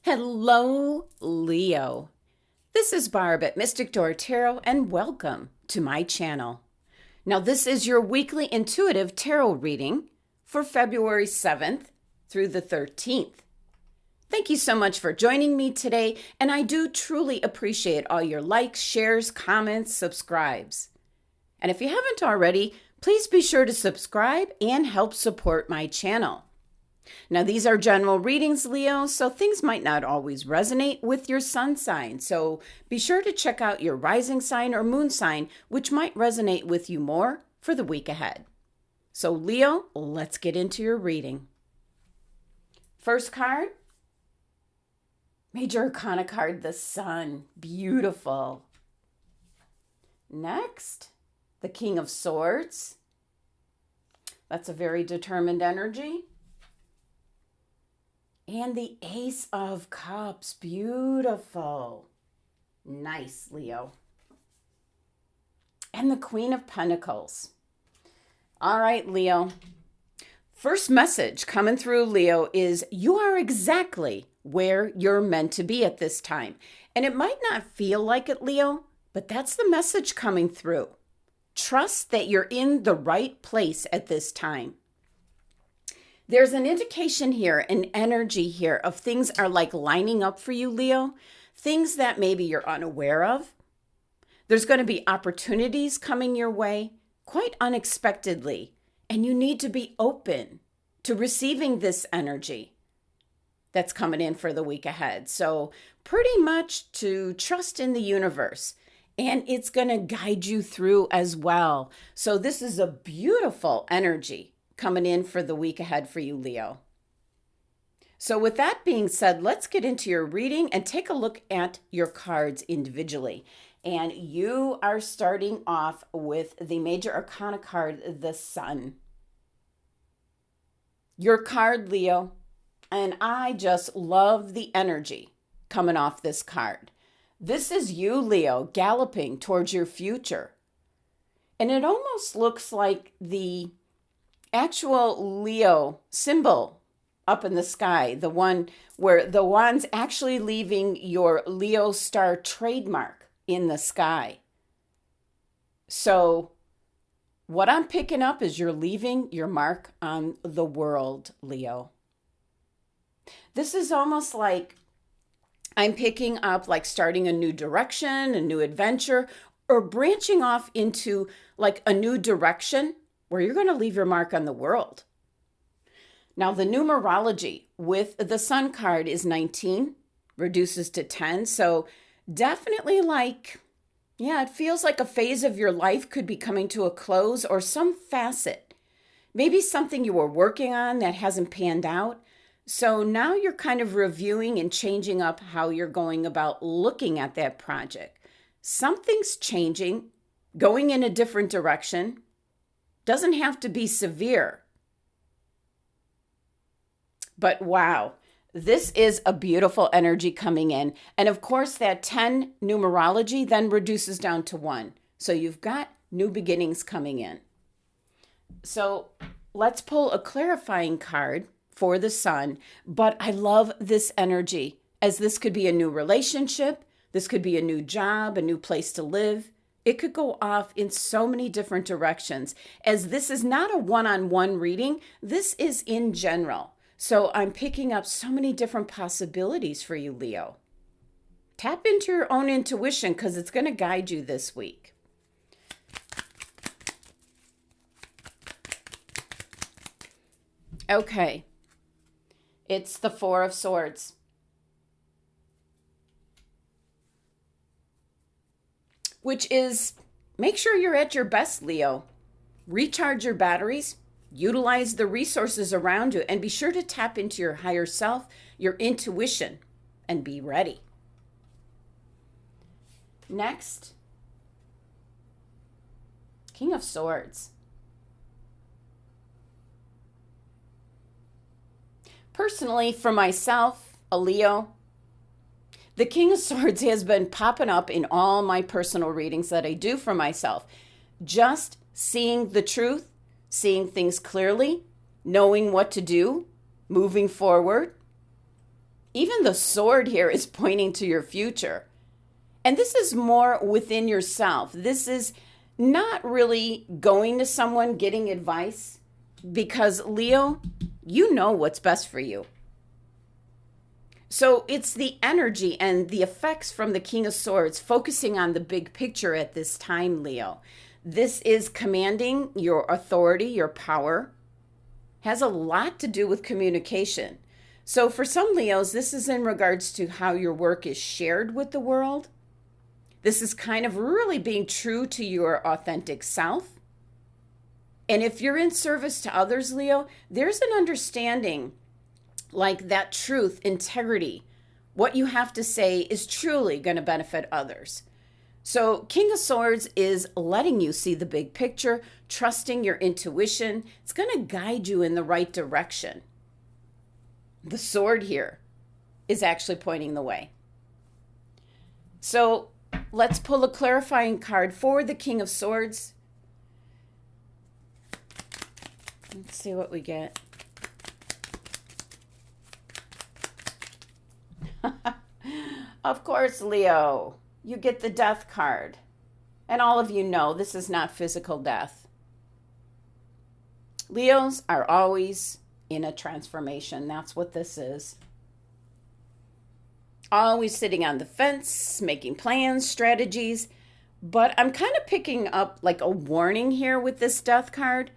Hello, Leo. This is Barb at Mystic Door Tarot, and welcome to my channel. Now, this is your weekly intuitive tarot reading for February 7th through the 13th. Thank you so much for joining me today, and I do truly appreciate all your likes, shares, comments, subscribes. And if you haven't already, please be sure to subscribe and help support my channel. Now, these are general readings, Leo, so things might not always resonate with your sun sign. So be sure to check out your rising sign or moon sign, which might resonate with you more for the week ahead. So, Leo, let's get into your reading. First card, Major Arcana card, the Sun. Beautiful. Next, the King of Swords. That's a very determined energy. And the Ace of Cups. Beautiful. Nice, Leo. And the Queen of Pentacles. All right, Leo. First message coming through, Leo, is you are exactly where you're meant to be at this time. And it might not feel like it, Leo, but that's the message coming through. Trust that you're in the right place at this time. There's an indication here, an energy here of things are like lining up for you, Leo. Things that maybe you're unaware of. There's going to be opportunities coming your way quite unexpectedly. And you need to be open to receiving this energy that's coming in for the week ahead. So pretty much to trust in the universe. And it's going to guide you through as well. So this is a beautiful energy coming in for the week ahead for you, Leo. So with that being said, let's get into your reading and take a look at your cards individually. And you are starting off with the Major Arcana card, the Sun. Your card, Leo, and I just love the energy coming off this card. This is you, Leo, galloping towards your future. And it almost looks like the actual Leo symbol up in the sky, the one where the wand's actually leaving your Leo star trademark in the sky. So what I'm picking up is you're leaving your mark on the world, Leo. This is almost like I'm picking up like starting a new direction, a new adventure, or branching off into like a new direction where you're going to leave your mark on the world. Now, the numerology with the Sun card is 19, reduces to 10. So definitely it feels like a phase of your life could be coming to a close, or some facet. Maybe something you were working on that hasn't panned out. So now you're kind of reviewing and changing up how you're going about looking at that project. Something's changing, going in a different direction. Doesn't have to be severe. But wow, this is a beautiful energy coming in. And of course, that 10 numerology then reduces down to 1. So you've got new beginnings coming in. So let's pull a clarifying card for the Sun. But I love this energy, as this could be a new relationship. This could be a new job, a new place to live. It could go off in so many different directions, as this is not a one-on-one reading. This is in general. So I'm picking up so many different possibilities for you, Leo. Tap into your own intuition, because it's going to guide you this week. Okay. It's the Four of Swords. Which is, make sure you're at your best, Leo. Recharge your batteries, utilize the resources around you, and be sure to tap into your higher self, your intuition, and be ready. Next, King of Swords. Personally, for myself, a Leo, the King of Swords has been popping up in all my personal readings that I do for myself. Just seeing the truth, seeing things clearly, knowing what to do, moving forward. Even the sword here is pointing to your future. And this is more within yourself. This is not really going to someone getting advice, because Leo, you know what's best for you. So it's the energy and the effects from the King of Swords focusing on the big picture at this time, Leo. This is commanding your authority, your power. Has a lot to do with communication. So for some Leos, this is in regards to how your work is shared with the world. This is kind of really being true to your authentic self. And if you're in service to others, Leo, there's an understanding like that truth, integrity, what you have to say is truly going to benefit others. So King of Swords is letting you see the big picture, trusting your intuition. It's going to guide you in the right direction. The sword here is actually pointing the way. So let's pull a clarifying card for the King of Swords. Let's see what we get. Of course, Leo, you get the death card. And all of you know this is not physical death. Leos are always in a transformation. That's what this is. Always sitting on the fence, making plans, strategies. But I'm kind of picking up like a warning here with this death card.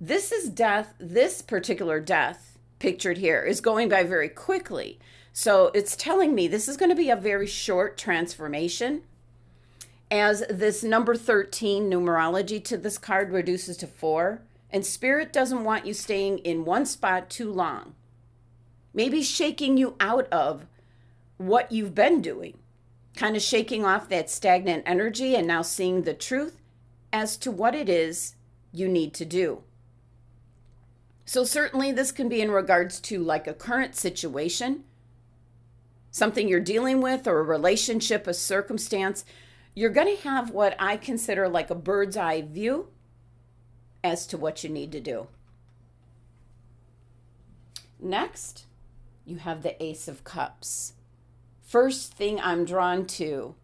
This is death. This particular death pictured here is going by very quickly. So it's telling me this is going to be a very short transformation, as this number 13 numerology to this card reduces to 4. And Spirit doesn't want you staying in one spot too long. Maybe shaking you out of what you've been doing. Kind of shaking off that stagnant energy and now seeing the truth as to what it is you need to do. So certainly this can be in regards to like a current situation, something you're dealing with, or a relationship, a circumstance. You're going to have what I consider like a bird's eye view as to what you need to do. Next, you have the Ace of Cups. First thing I'm drawn to,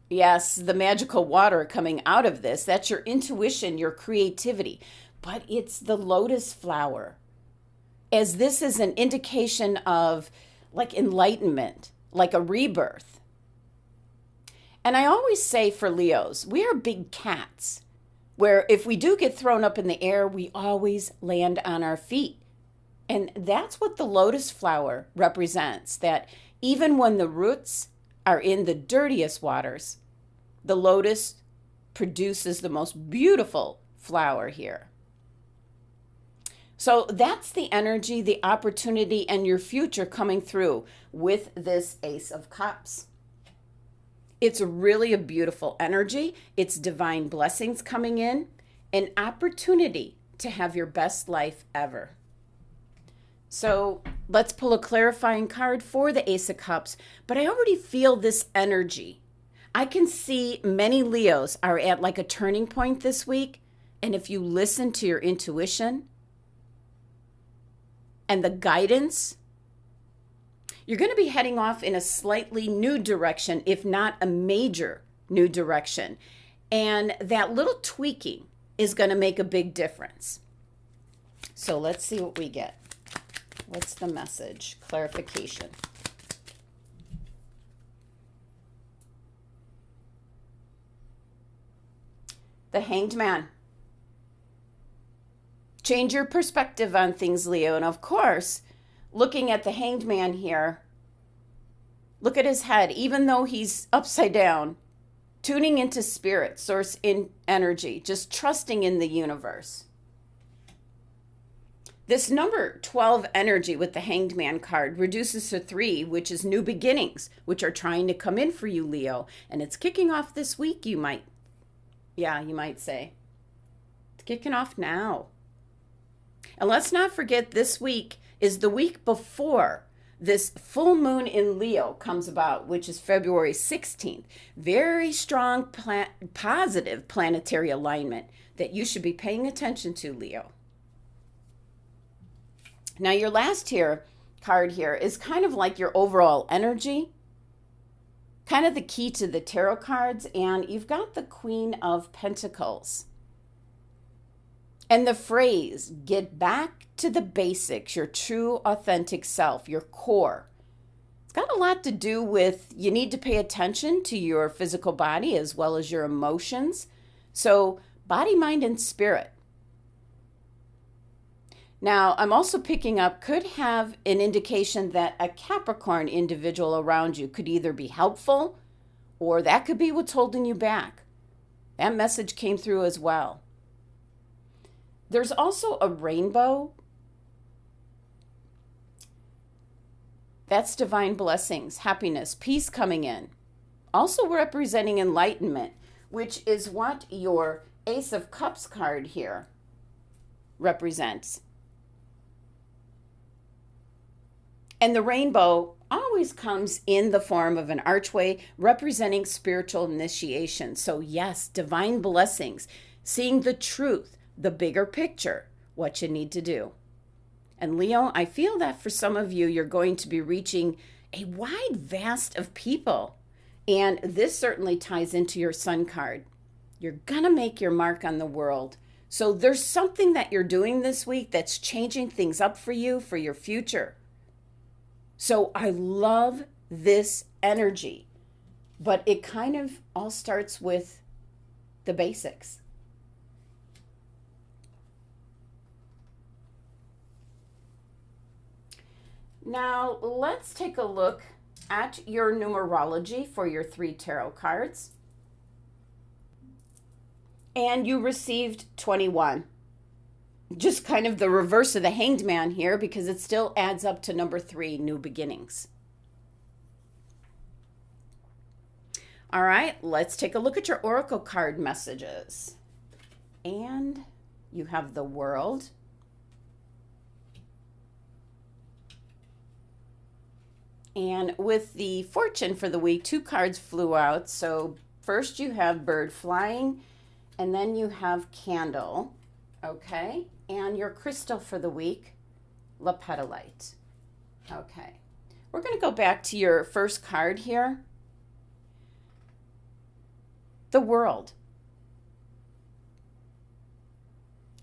yes, the magical water coming out of this. That's your intuition, your creativity. But it's the lotus flower, as this is an indication of like enlightenment, like a rebirth. And I always say for Leos, we are big cats, where if we do get thrown up in the air, we always land on our feet. And that's what the lotus flower represents, that even when the roots are in the dirtiest waters, the lotus produces the most beautiful flower here. So that's the energy, the opportunity, and your future coming through with this Ace of Cups. It's really a beautiful energy. It's divine blessings coming in, an opportunity to have your best life ever. So let's pull a clarifying card for the Ace of Cups, but I already feel this energy. I can see many Leos are at like a turning point this week, and if you listen to your intuition and the guidance, you're going to be heading off in a slightly new direction, if not a major new direction. And that little tweaking is going to make a big difference. So let's see what we get. What's the message? Clarification. The Hanged Man. Change your perspective on things, Leo. And of course, looking at the Hanged Man here, look at his head. Even though he's upside down, tuning into spirit, source in energy, just trusting in the universe. This number 12 energy with the Hanged Man card reduces to 3, which is new beginnings, which are trying to come in for you, Leo. And it's kicking off this week, you might say. It's kicking off now. And let's not forget, this week is the week before this full moon in Leo comes about, which is February 16th. Very strong, positive planetary alignment that you should be paying attention to, Leo. Now, your last here card here is kind of like your overall energy, kind of the key to the tarot cards, and you've got the Queen of Pentacles. And the phrase, get back to the basics, your true authentic self, your core. It's got a lot to do with you need to pay attention to your physical body as well as your emotions. So body, mind, and spirit. Now, I'm also picking up, could have an indication that a Capricorn individual around you could either be helpful or that could be what's holding you back. That message came through as well. There's also a rainbow. That's divine blessings, happiness, peace coming in. Also representing enlightenment, which is what your Ace of Cups card here represents. And the rainbow always comes in the form of an archway representing spiritual initiation. So yes, divine blessings, seeing the truth, the bigger picture, what you need to do. And Leo, I feel that for some of you, you're going to be reaching a wide vast of people. And this certainly ties into your Sun card. You're going to make your mark on the world. So there's something that you're doing this week that's changing things up for you, for your future. So I love this energy, but it kind of all starts with the basics. Now let's take a look at your numerology for your 3 tarot cards. And you received 21. Just kind of the reverse of the Hanged Man here because it still adds up to number 3, new beginnings. All right, let's take a look at your Oracle card messages. And you have the World. And with the Fortune for the week, 2 cards flew out. So first you have Bird Flying, and then you have Candle. Okay, and your crystal for the week, Lepetolite. Okay, we're going to go back to your first card here. The World.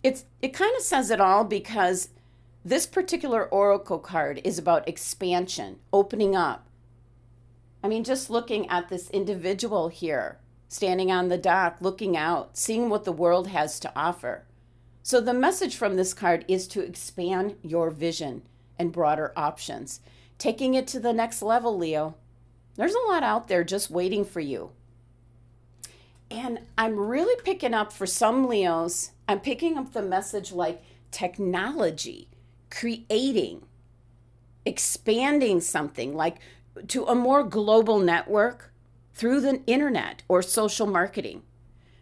It kind of says it all because this particular Oracle card is about expansion, opening up. I mean, just looking at this individual here, standing on the dock, looking out, seeing what the world has to offer. So the message from this card is to expand your vision and broader options, taking it to the next level, Leo. There's a lot out there just waiting for you. And I'm really picking up for some Leos, I'm picking up the message like technology, creating, expanding something like to a more global network through the internet or social marketing.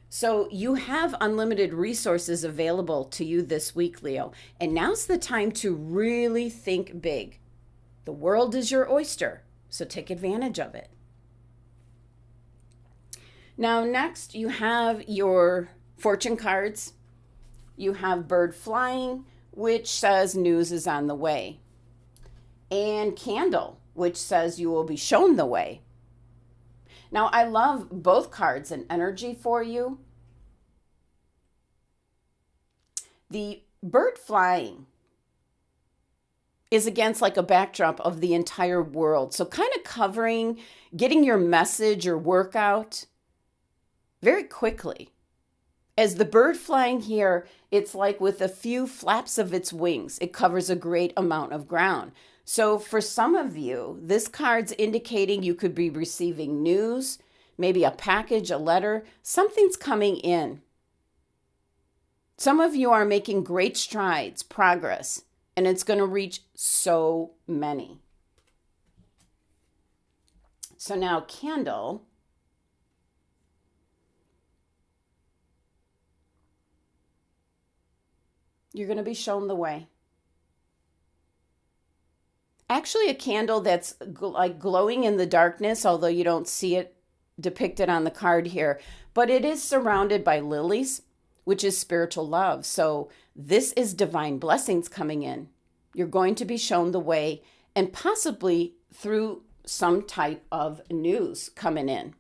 So you have unlimited resources available to you this week, Leo. And now's the time to really think big. The world is your oyster, so take advantage of it. Now, next you have your fortune cards. You have Bird Flying, which says news is on the way. And Candle, which says you will be shown the way. Now, I love both cards and energy for you. The Bird Flying is against like a backdrop of the entire world. So kind of covering, getting your message, your workout very quickly. As the bird flying here, it's like with a few flaps of its wings, it covers a great amount of ground. So for some of you, this card's indicating you could be receiving news, maybe a package, a letter, something's coming in. Some of you are making great strides, progress, and it's going to reach so many. So now Candle. You're going to be shown the way. Actually, a candle that's like glowing in the darkness, although you don't see it depicted on the card here, but it is surrounded by lilies, which is spiritual love. So this is divine blessings coming in. You're going to be shown the way, and possibly through some type of news coming in.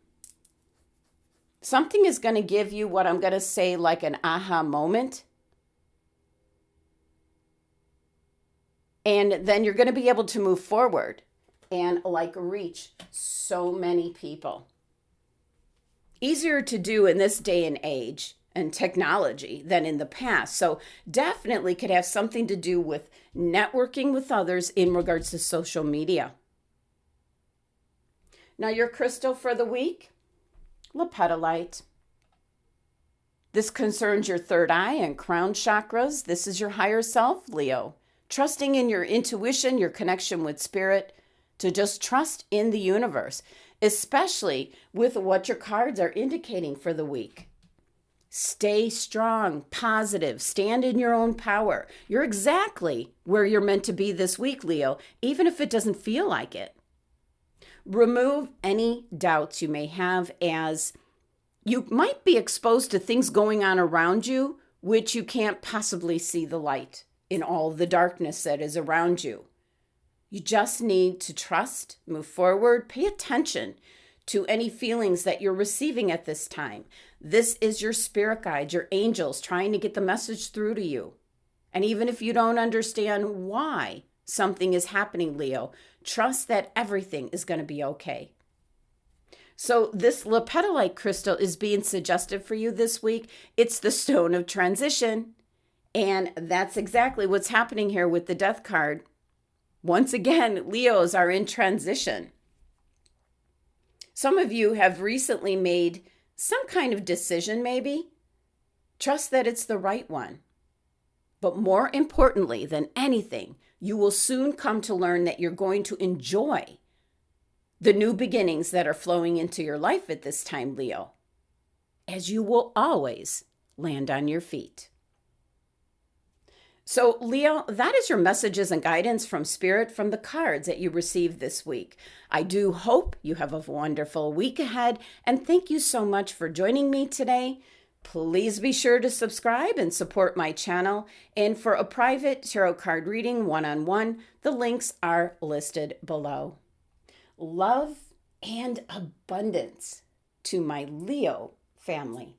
Something is going to give you what I'm going to say like an aha moment. And then you're going to be able to move forward and like reach so many people. Easier to do in this day and age and technology than in the past. So definitely could have something to do with networking with others in regards to social media. Now your crystal for the week, lepidolite. This concerns your third eye and crown chakras. This is your higher self, Leo. Trusting in your intuition, your connection with spirit, to just trust in the universe, especially with what your cards are indicating for the week. Stay strong, positive, stand in your own power. You're exactly where you're meant to be this week, Leo, even if it doesn't feel like it. Remove any doubts you may have, as you might be exposed to things going on around you which you can't possibly see the light in all the darkness that is around you. You just need to trust, move forward, pay attention to any feelings that you're receiving at this time. This is your spirit guide, your angels trying to get the message through to you. And even if you don't understand why something is happening, Leo, trust that everything is going to be okay. So this lepidolite crystal is being suggested for you this week. It's the stone of transition. And that's exactly what's happening here with the death card. Once again, Leos are in transition. Some of you have recently made some kind of decision, maybe. Trust that it's the right one. But more importantly than anything, you will soon come to learn that you're going to enjoy the new beginnings that are flowing into your life at this time, Leo, as you will always land on your feet. So, Leo, that is your messages and guidance from Spirit from the cards that you received this week. I do hope you have a wonderful week ahead, and thank you so much for joining me today. Please be sure to subscribe and support my channel. And for a private tarot card reading one-on-one, the links are listed below. Love and abundance to my Leo family.